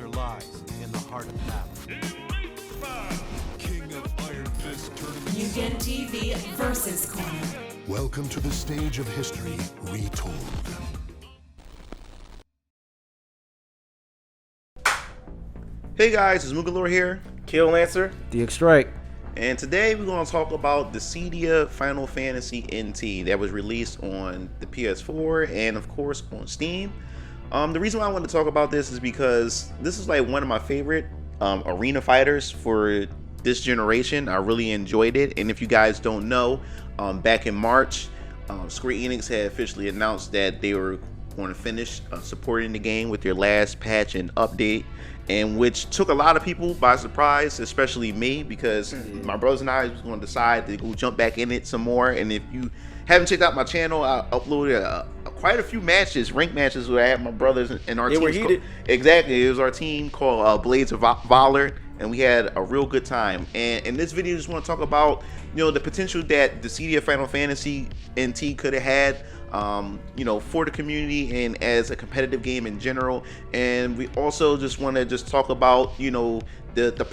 answer lies in the heart of battle. King of Iron Fist Tournament. Mugen TV versus Corner. Welcome to the stage of history retold. Hey guys, it's MugenLord here, Kill Lancer, DX Strike, and today we're going to talk about Dissidia Final Fantasy NT that was released on the PS4 and of course on Steam. The reason why I wanted to talk about this is because this is like one of my favorite arena fighters for this generation. I really enjoyed it, and if you guys don't know, back in March, Square Enix had officially announced that they were going to finish supporting the game with their last patch and update, and which took a lot of people by surprise, especially me, because my brothers and I was going to decide to go jump back in it some more. And if you haven't checked out my channel, I uploaded quite a few matches, ranked matches, where I had my brothers and our team. They were heated. Exactly, it was our team called Blades of Valor, and we had a real good time. And in this video, I just want to talk about, you know, the potential that Dissidia Final Fantasy NT could have had, you know, for the community and as a competitive game in general. And we also just want to talk about, you know, the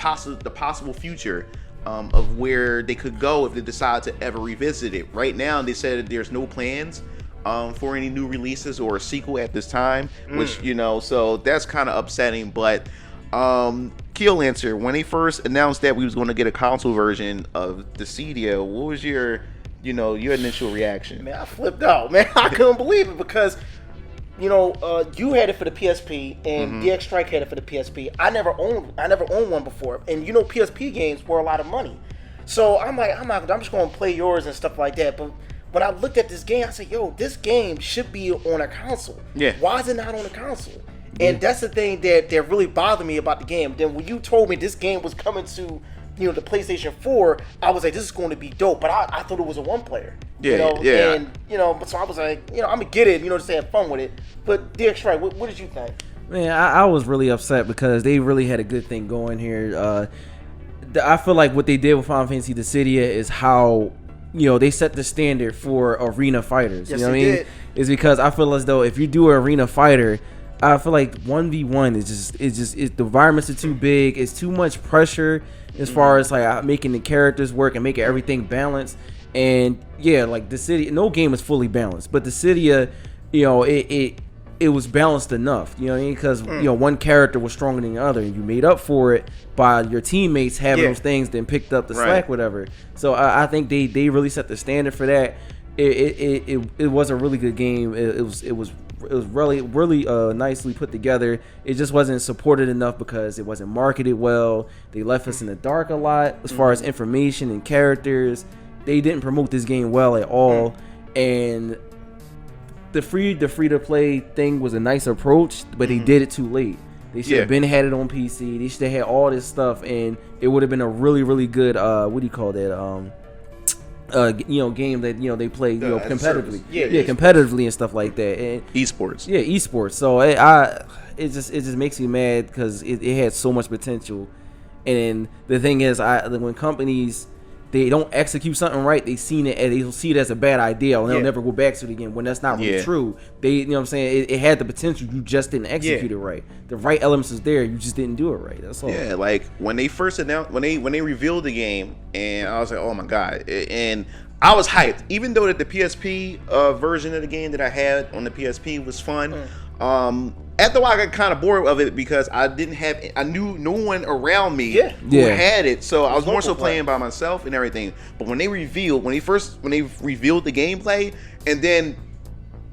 possible future of where they could go if they decide to ever revisit it. Right now, they said that there's no plans for any new releases or a sequel at this time, which, you know, so that's kind of upsetting. But Keel Lancer, when they first announced that we was going to get a console version of Dissidia, what was your initial reaction? Man, I flipped out, man. I couldn't believe it because, you know, you had it for the PSP and DX Strike had it for the PSP. I never owned one before, and you know, PSP games were a lot of money. So I'm like, I'm just going to play yours and stuff like that. But when I looked at this game, I said, yo, this game should be on a console. Yeah. Why is it not on a console? And that's the thing that really bothered me about the game. Then when you told me this game was coming to, you know, the PlayStation 4, I was like, this is going to be dope. But I thought it was a one-player. Yeah, you know? yeah. And, you know, so I was like, you know, I'm going to get it, you know, just to have fun with it. But DX Strike, what did you think? man, I was really upset because they really had a good thing going here. I feel like what they did with Final Fantasy Dissidia is how, you know, they set the standard for arena fighters. Yes, you know what I they mean? did. It's because I feel as though if you do an arena fighter, I feel like 1v1 is just the environments are too big. It's too much pressure as far as like making the characters work and making everything balanced. And yeah, like Dissidia, no game is fully balanced, but Dissidia, you know, it was balanced enough. You know what I mean? Because you know, one character was stronger than the other, and you made up for it by your teammates having those things, then picked up the slack, whatever. So I think they really set the standard for that. It was a really good game. It was really nicely put together. It just wasn't supported enough because it wasn't marketed well. They left us in the dark a lot as far as information and characters. They didn't promote this game well at all. And the free to play thing was a nice approach, but they did it too late. They should have been had it on PC. They should have had all this stuff, and it would have been a really good what do you call that? You know, game that, you know, they play, you know, competitively, competitively and stuff like that, and Esports, esports. So it just makes me mad because it had so much potential. And the thing is, when companies, they don't execute something right, they see it as a bad idea, and they'll never go back to it again. When that's not really true. They, you know what I'm saying, it had the potential, you just didn't execute it right. The right elements is there, you just didn't do it right. That's all. Yeah, like when they first announced, when they revealed the game, and I was like, oh my god, and I was hyped, even though that the PSP version of the game that I had on the PSP was fun. After a while, I got kind of bored of it because I knew no one around me who had it, so I was more so playing by myself and everything. But when they revealed the gameplay, and then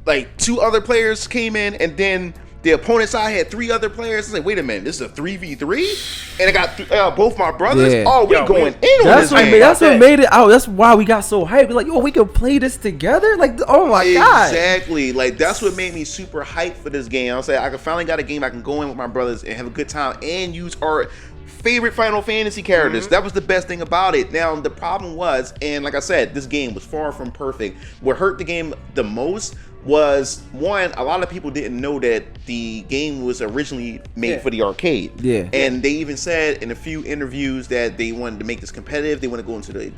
like 2 other players came in, and then the opponent side had 3 other players. I was like, wait a minute, this is a 3v3, and I got both my brothers. Yeah. Oh, we're going in on this game. That's what made it out. That's why we got so hyped. Like, yo, we could play this together. Like, oh my god. Exactly. Like, that's what made me super hyped for this game. I was like, I finally got a game I can go in with my brothers and have a good time and use our favorite Final Fantasy characters. That was the best thing about it. Now, the problem was, and like I said, this game was far from perfect. What hurt the game the most was one, a lot of people didn't know that the game was originally made for the arcade. Yeah. And they even said in a few interviews that they wanted to make this competitive. They want to go into the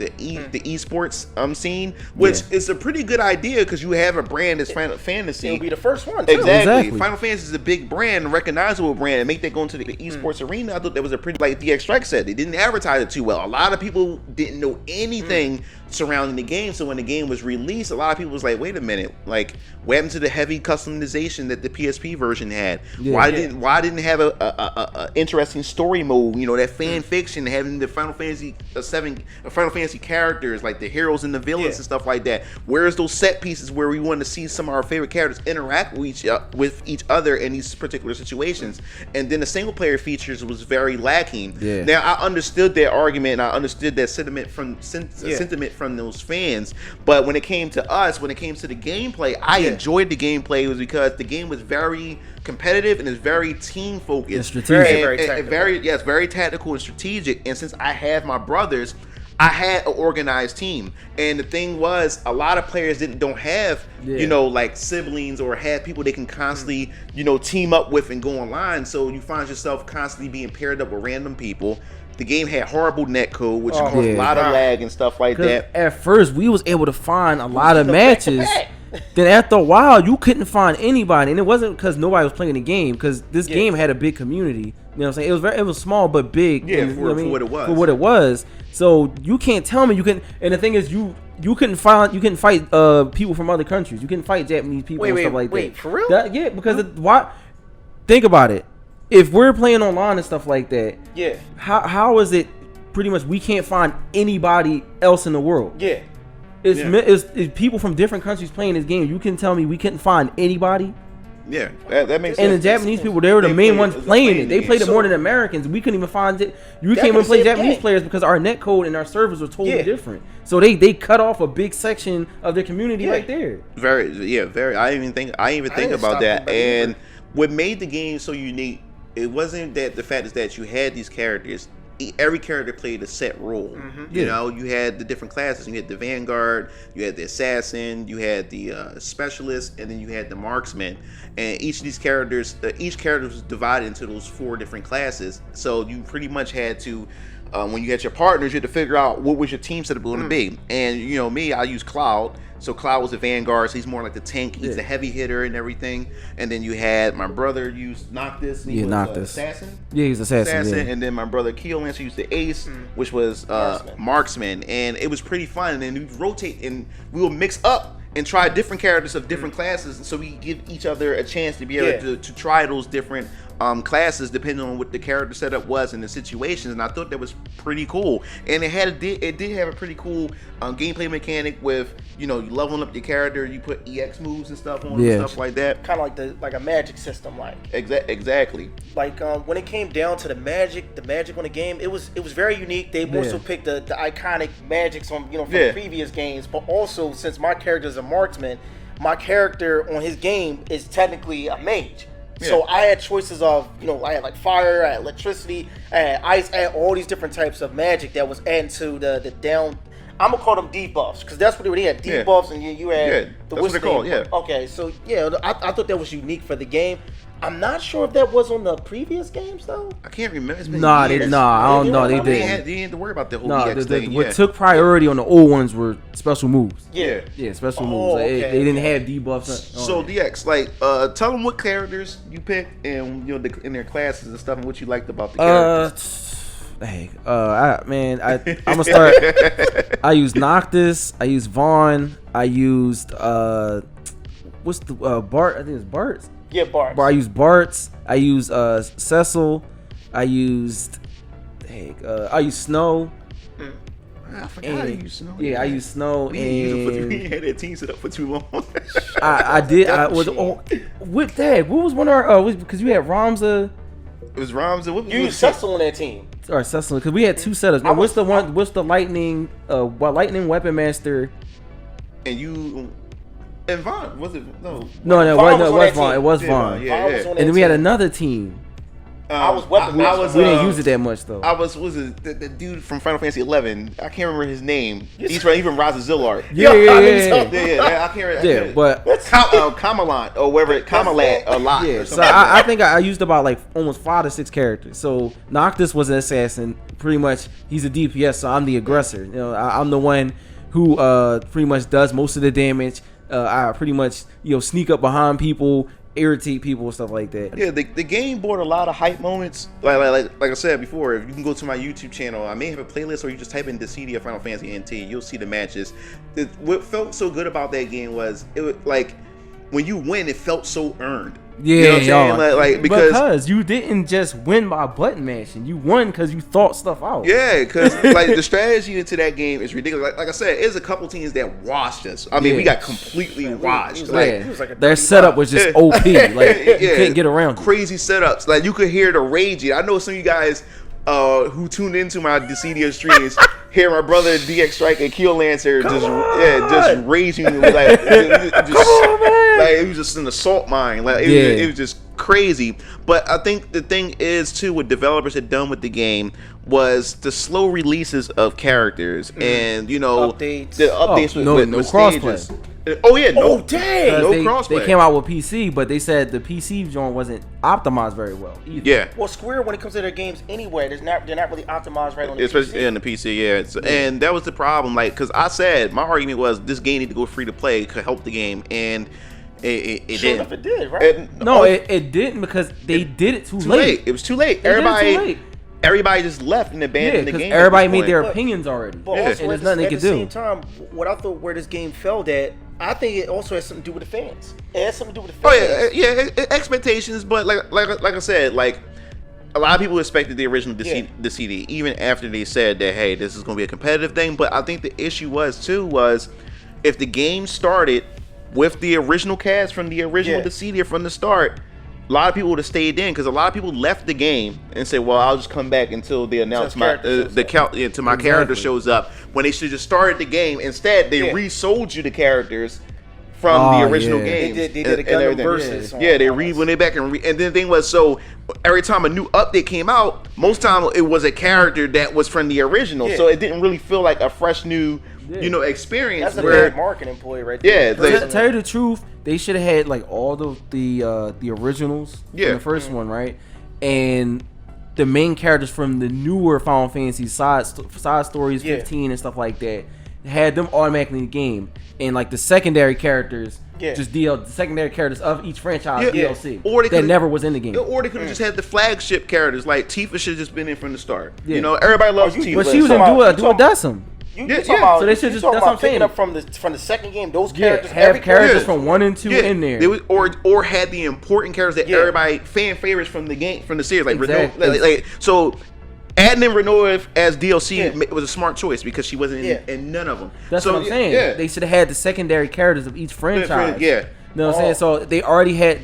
esports scene, which is a pretty good idea because you have a brand that's Final Fantasy. It'll be the first one, too. Exactly. Final Fantasy is a big brand, a recognizable brand, and make that go into the esports arena. I thought that was a pretty, like DX Strike said, they didn't advertise it too well. A lot of people didn't know anything surrounding the game, so when the game was released, a lot of people was like, wait a minute, like, what happened to the heavy customization that the PSP version had? Why didn't it have a interesting story mode, you know, that fan fiction, having the Final Fantasy Final Fantasy characters, like the heroes and the villains and stuff like that? Where's those set pieces where we want to see some of our favorite characters interact with each other in these particular situations? And then the single player features was very lacking. Now, I understood their argument, and I understood that sentiment from those fans, but when it came to us, when it came to the gameplay, I enjoyed the gameplay. Was because the game was very competitive and it's very team focused, and strategic, very tactical and strategic. And since I have my brothers, I had an organized team, and the thing was, a lot of players don't have you know, like siblings or have people they can constantly you know, team up with and go online. So you find yourself constantly being paired up with random people. The game had horrible netcode, which caused a lot of lag and stuff like that. At first, we was able to find a lot of matches. Then after a while, you couldn't find anybody, and it wasn't because nobody was playing the game. Because this game had a big community. You know what I'm saying? It was small but big. Yeah, and, for what it was. For what it was. So you can't tell me you couldn't. And the thing is, you couldn't fight people from other countries. You couldn't fight Japanese people and stuff like that. Wait, for real? Yeah, because why? Think about it. If we're playing online and stuff like that, how is it pretty much we can't find anybody else in the world? It's people from different countries playing this game. You can tell me we couldn't find anybody? Yeah, that makes sense. And the Japanese people, they were the main ones playing it. They played it more than Americans. We couldn't even find it. You can't even play Japanese players because our netcode and our servers are totally different. So they cut off a big section of their community right there. Very. I didn't even think about that. And what made the game so unique, it wasn't that the fact is that you had these characters. Every character played a set role. You know, you had the different classes. You had the Vanguard, you had the Assassin, you had the Specialist, and then you had the Marksman. And each of these characters, each character was divided into those 4 different classes. So you pretty much had to, when you had your partners, you had to figure out what was your team setup going to be. And you know me, I use Cloud. So Cloud was the Vanguard, so he's more like the tank. He's the heavy hitter and everything. And then you had my brother used Noctis. And he was Noctis. Assassin. Yeah, he's assassin. And then my brother Keelancer used the Ace, which was Marksman. And it was pretty fun. And then we rotate and we will mix up and try different characters of different classes, so we give each other a chance to be able to try those different classes depending on what the character setup was in the situations. And I thought that was pretty cool. And it did have a pretty cool gameplay mechanic with, you know, you leveling up your character, you put EX moves and stuff on and stuff like that. Kind of like a magic system, like. Exactly. Like when it came down to the magic on the game, it was very unique. They also picked the iconic magics from from the previous games, but also since my character is a marksman, my character on his game is technically a mage. So I had choices of, I had like fire, I had electricity, I had ice, I had all these different types of magic that was adding to the down. I'm gonna call them debuffs because that's what they were. They had debuffs and you had the that's what they're called. Okay, so I thought that was unique for the game. I'm not sure if that was on the previous games though. I can't remember. It's been I years. don't know. They didn't. They didn't have to worry about the whole EX thing. What took priority on the old ones were special moves. Yeah, special moves. They didn't have debuffs. So DX, like, tell them what characters you picked and in their classes and stuff, and what you liked about the characters. I'm gonna start. I used Noctis. I used Vaughn. I used what's the Bart? I think it's Bart's. Yeah, Bart. I used Bart's. I used Cecil. I used Snow. I forgot to use Snow. Yeah, I used Snow. We had that team set up for too long. I did. I was with that. What was one of our? Because you had Ramza. It was Ramza. You used Cecil on that team. Or Cecil, because we had 2 setups. Now, what's the one? What's the lightning? Lightning weapon master. And you. And Vaughn, was it? No, it was Vaughn. It was Vaughn. Yeah. And then we had another team. I was weapon master. We didn't use it that much though. Was it the dude from Final Fantasy 11? I can't remember his name. He's from even Raza Zillard. Yeah. I can't remember. Yeah, but Kamalant or whatever, Kamalat a lot. yeah. So I think I used about like almost 5 to 6 characters. So Noctis was an assassin. Pretty much, he's a DPS, so I'm the aggressor. You know, I'm the one who pretty much does most of the damage. I pretty much sneak up behind people, irritate people and stuff like that. Yeah, the game brought a lot of hype moments. Like I said before, if you can go to my YouTube channel, I may have a playlist, or you just type in Dissidia Final Fantasy NT, you'll see the matches. What felt so good about that game was it was like when you win, it felt so earned. Yeah, you know what I'm saying? Like because you didn't just win by button mashing, you won because you thought stuff out. Yeah, because like the strategy into that game is ridiculous. Like I said, there's a couple teams that washed us. I mean, we got completely washed. Their setup was just OP. Like you couldn't get around. Crazy setups. Like you could hear the raging. I know some of you guys who tuned into my Dissidia streams hear my brother DX Strike and Keel Lancer just raging like it was just an assault mine. Like it was just crazy. But I think the thing is too, what developers had done with the game was the slow releases of characters and updates. The updates with crossplay. stages. Oh yeah, no crossplay. They came out with PC, but they said the PC joint wasn't optimized very well either. Yeah. Well, Square, when it comes to their games anyway, they're not really optimized right on the especially PC. in the PC. Yeah. And that was the problem. Like, because I said my argument was this game needed to go free to play, could help the game, and it Sure didn't. enough, it did, right? It didn't because they did it too late. It was too late. They did it too late. Everybody just left and abandoned the game. Everybody made their opinions already. But also and there's nothing they could do. At the same time, what I thought where this game failed at, I think it also has something to do with the fans. It has something to do with the fans. Expectations, but like I said, like a lot of people expected the original Dissidia, even after they said that, hey, this is going to be a competitive thing. But I think the issue was if the game started with the original cast from the original Dissidia from the start, a lot of people would have stayed in, because a lot of people left the game and said, well, I'll just come back until they announce my character shows up, when they should just started the game. Instead, they resold you the characters from the original game. They did a Gundam versus. They went back and then the thing was, so every time a new update came out, most time it was a character that was from the original, so it didn't really feel like a fresh new experience. That's a bad marketing employee right there. To tell you the truth, they should have had like all the originals from the first one, right? And the main characters from the newer Final Fantasy side stories, 15 and stuff like that, had them automatically in the game, and like the secondary characters, just the secondary characters of each franchise DLC, or that never was in the game. Or they could have just had the flagship characters, like Tifa should have just been in from the start. Everybody loves Tifa, but she was in Duodecim. So they should just, that's what I'm saying. Up from the second game, those characters, have characters from 1 and 2 in there. They was, or had the important characters that everybody fan favorites from the game, from the series, like Renault. So adding in Renault as DLC was a smart choice, because she wasn't in none of them. That's what I'm saying. They should have had the secondary characters of each franchise. You know what I'm saying? So they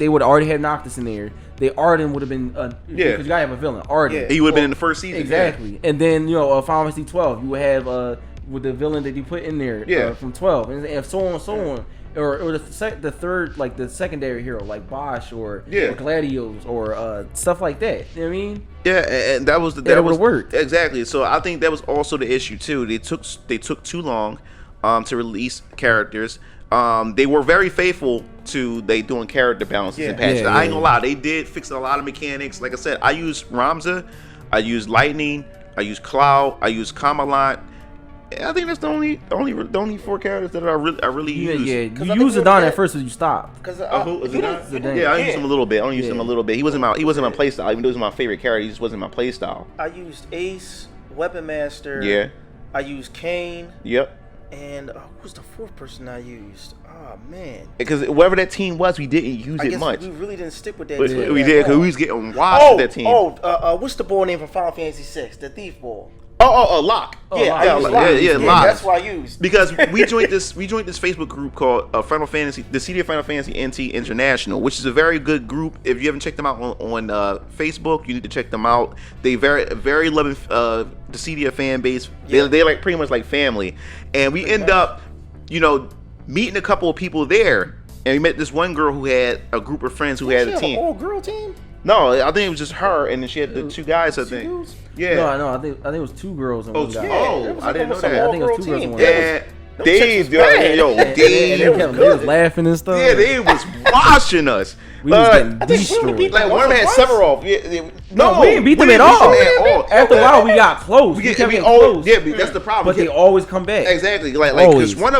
would already have Noctis in there. Arden would have been because you gotta have a villain. Arden. He would have been in the first season. Exactly. And then Final Fantasy 12, you would have with the villain that you put in there from 12, and so on and so on. Or the third, like the secondary hero, like Bosch or Gladios or stuff like that. You know what I mean? Yeah, and that would have worked. Exactly. So I think that was also the issue too. They took too long to release characters. They were very faithful to doing character balances and patches. I ain't gonna lie, they did fix a lot of mechanics. Like I said, I used Ramza, I used Lightning, I used Cloud, I used Kamalant. I think that's the only 4 characters that I really use. Yeah, you used Zidane at first, but you stopped. Zidane? I used him a little bit. I only used him a little bit. He wasn't my playstyle. Even though he was my favorite character, he just wasn't my playstyle. I used Ace, Weapon Master. Yeah. I used Kane. Yep. And who was the 4th person I used? Oh man. Because whatever that team was, we didn't use it much. We really didn't stick with that but team. We did, because we was getting washed with that team. What's the boy name from Final Fantasy 6? The thief boy. Locke. Locke. That's what I used. Because we joined this Facebook group called Dissidia Final Fantasy NT International, which is a very good group. If you haven't checked them out on Facebook, you need to check them out. They very loving Dissidia fan base. They're like pretty much like family. And we end up, meeting a couple of people there. And we met this one girl who had a group of friends who had a team. An all-girl team? No, I think it was just her, and then she had the two guys. I think. dudes? Yeah. No, I think it was 2 girls and Oh, 1 guy. oh, it was I like didn't know almost a that. I think it was 2 girls and 1 guy. Yeah. Them Dave, chicks was bad. yo, And they Dave. was laughing and stuff. Yeah, they was watching us. We was getting I think she only destroyed. beat Like them one of them had once or twice. Sephiroth. Yeah, No, we didn't beat them at all. After a while, we got close. We kept getting close. Yeah, that's the problem. But they always come back. Exactly, like because Always. one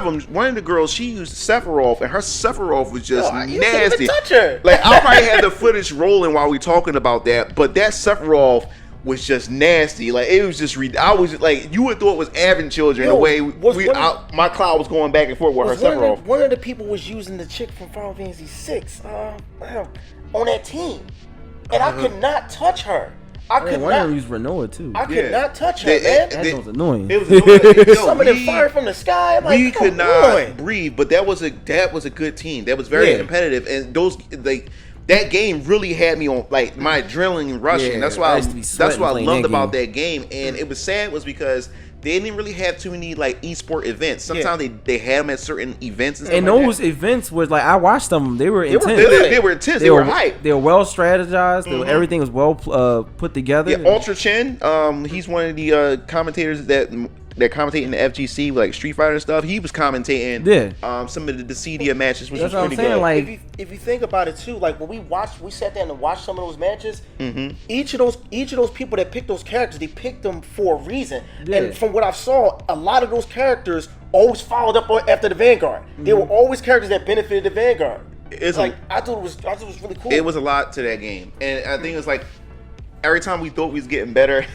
of the girls, she used Sephiroth, and her Sephiroth was just You couldn't nasty. even touch her. Like I probably had the footage rolling while we talking about that, but that Sephiroth was just nasty. Like it was just I was just, like you would thought it was Avon children the way my cloud was going back and forth with her Sephiroth. One of the people was using the chick from Final Fantasy 6 on that team, and I could not touch her. I could One of not. them used Renoa too. I could not touch her, man. That was annoying. It was annoying. Yo, Some of them fired from the sky. I'm like, we come could not on. breathe, but that was a good team. That was very competitive, and those like that game really had me on like my adrenaline rushing. Yeah, that's why I used to be sweating I playing loved that about game. that game. And it was sad was because they didn't really have too many like esport events. Sometimes they had them at certain events and stuff And like those that. events was like I watched them. They were intense. They were intense. They were hype. They were well strategized. Everything was well put together. Yeah, Ultra Chin, he's one of the commentators that commentate in the FGC like Street Fighter and stuff. He was commentating some of the Dissidia matches, which That's was what I'm pretty saying. good. Like If you think about it too, like when we sat down and watched some of those matches, each of those people that picked those characters, they picked them for a reason. Yeah. And from what I saw, a lot of those characters always followed up after the Vanguard. They were always characters that benefited the Vanguard. It's like I thought it was really cool. It was a lot to that game, and I think it's like every time we thought we was getting better,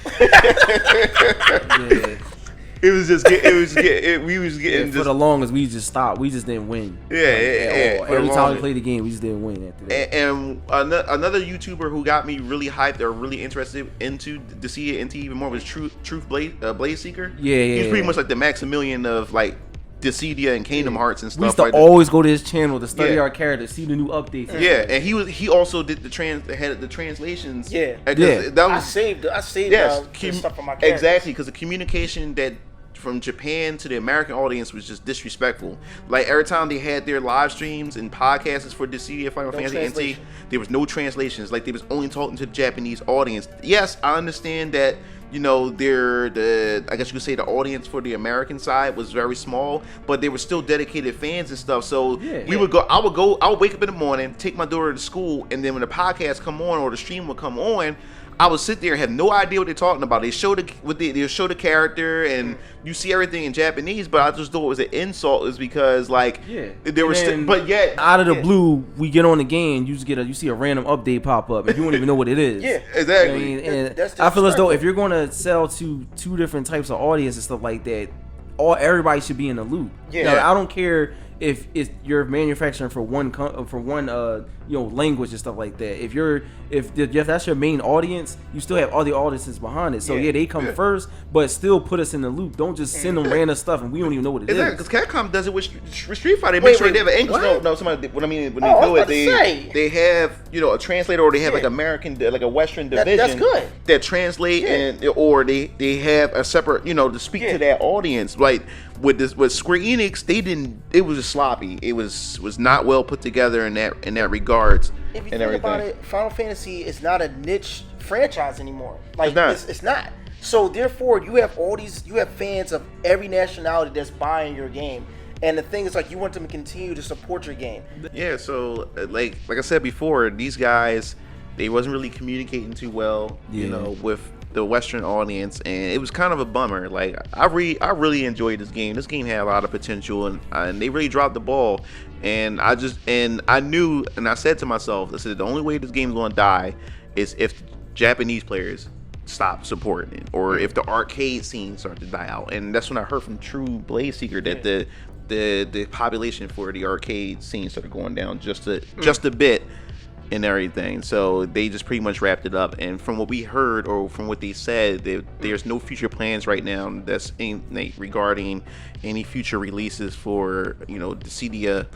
we was getting for the longest we just stopped. We just didn't win. Yeah. Every time we played the game, we just didn't win after that. And another YouTuber who got me really hyped or really interested into Dissidia NT even more was Truth Blaze Seeker. Yeah. He's pretty much like the Maximilian of like Dissidia and Kingdom Hearts and stuff. We used to like that. always go to his channel to study our characters, see the new updates. Yeah, and he also did the translations. Yeah. That was, I saved yes, the stuff from my characters. exactly, because the communication that from Japan to the American audience was just disrespectful. Like every time they had their live streams and podcasts for Dissidia Final Fantasy NT, there was no translations. Like they was only talking to the Japanese audience. Yes, I understand that. You know, I guess you could say the audience for the American side was very small, but they were still dedicated fans and stuff. So I would wake up in the morning, take my daughter to school, and then when the podcast come on or the stream would come on, I would sit there and have no idea what they're talking about. They show the character and you see everything in Japanese, but I just thought it was an insult, is because like there was, but yet out of the blue, we get on the game, you see a random update pop up, and you don't even know what it is. Yeah, exactly. You know what I mean? And that's I feel as though if you're going to sell to 2 different types of audience and stuff like that, everybody should be in the loop. Yeah. Now, I don't care if you're manufacturing for one language and stuff like that. If that's your main audience, you still have all the audiences behind it. So they come first, but still put us in the loop. Don't just send them random stuff and we don't even know what it is. Because Capcom does it with Street Fighter. They make sure they have an English. No, somebody. What I mean when they do it, they have a translator, or they have like American, like a Western division. That's good. That translate or they have a separate, to speak to that audience. Like with Square Enix, they didn't. It was just sloppy. It was not well put together in that regards. If you think about it, Final Fantasy is not a niche franchise anymore. Like it's not. So therefore, you have fans of every nationality that's buying your game. And the thing is, like, you want them to continue to support your game. Yeah. So like I said before, these guys, they wasn't really communicating too well, with the Western audience, and it was kind of a bummer. Like I really enjoyed this game. This game had a lot of potential, and they really dropped the ball. And I knew, and I said to myself, I said the only way this game's going to die is if Japanese players stop supporting it, or if the arcade scene started to die out. And that's when I heard from True Blaze Seeker that the population for the arcade scene started going down just a bit and everything. So they just pretty much wrapped it up. And from what we heard, or from what they said, there's no future plans right now that's regarding any future releases for Dissidia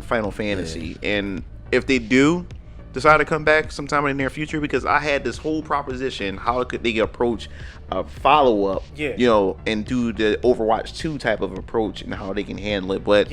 Final Fantasy. And if they do decide to come back sometime in the near future, because I had this whole proposition, how could they approach a follow-up, and do the Overwatch 2 type of approach and how they can handle it. But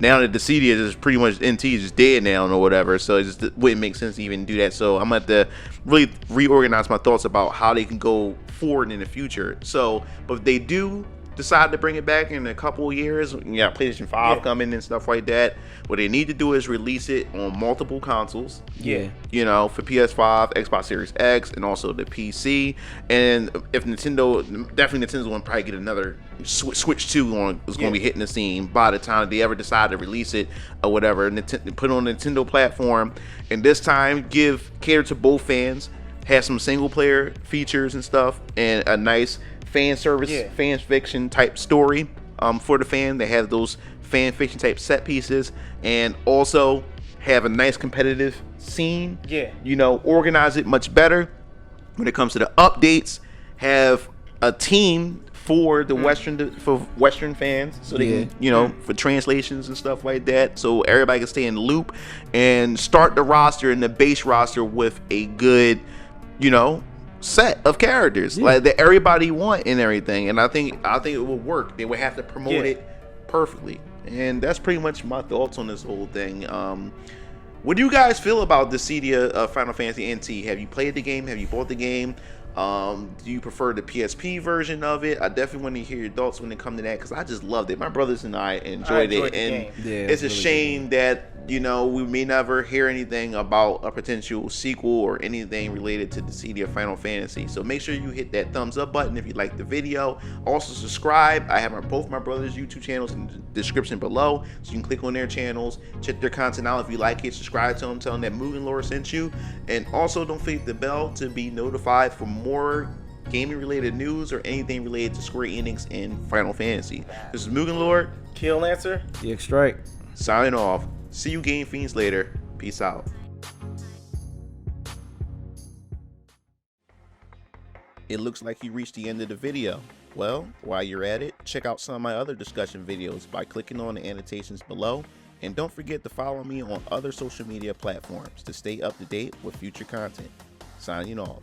now that Dissidia is pretty much NT is just dead now or whatever, so it just wouldn't make sense to even do that. So I'm gonna have to really reorganize my thoughts about how they can go forward in the future. So, but if they do decide to bring it back in a couple of years, PlayStation 5 coming and stuff like that, what they need to do is release it on multiple consoles. Yeah. You know, for PS5, Xbox Series X, and also the PC. And if Nintendo's gonna probably get another Switch 2 is gonna be hitting the scene by the time they ever decide to release it or whatever. Put it on the Nintendo platform, and this time cater to both fans. Have some single player features and stuff, and a nice fan service, fan fiction type story for the fan. They have those fan fiction type set pieces, and also have a nice competitive scene. You know, organize it much better when it comes to the updates. Have a team for the Western fans, so they can, you know, for translations and stuff like that, so everybody can stay in the loop and start the roster and the base roster with a good, you know, set of characters like that everybody want and everything. And I think it will work. They would have to promote it perfectly, and that's pretty much my thoughts on this whole thing. What do you guys feel about Dissidia Final Fantasy NT? Have you played the game? Have you bought the game? Do you prefer the PSP version of it? I definitely want to hear your thoughts when it comes to that, because I just loved it. My brothers and I enjoyed it, and it's a shame that, you know, we may never hear anything about a potential sequel or anything related to Dissidia Final Fantasy. So make sure you hit that thumbs up button if you like the video. Also subscribe. I have both my brothers' YouTube channels in the description below, so you can click on their channels, check their content out. If you like it, subscribe to them, tell them that MugenLord sent you, and also don't forget the bell to be notified for more gaming related news or anything related to Square Enix and Final Fantasy. This is MugenLord, Kill Lancer, DX Strike, signing off. See you Game Fiends later. Peace out. It looks like you reached the end of the video. Well, while you're at it, check out some of my other discussion videos by clicking on the annotations below, and don't forget to follow me on other social media platforms to stay up to date with future content. Signing off.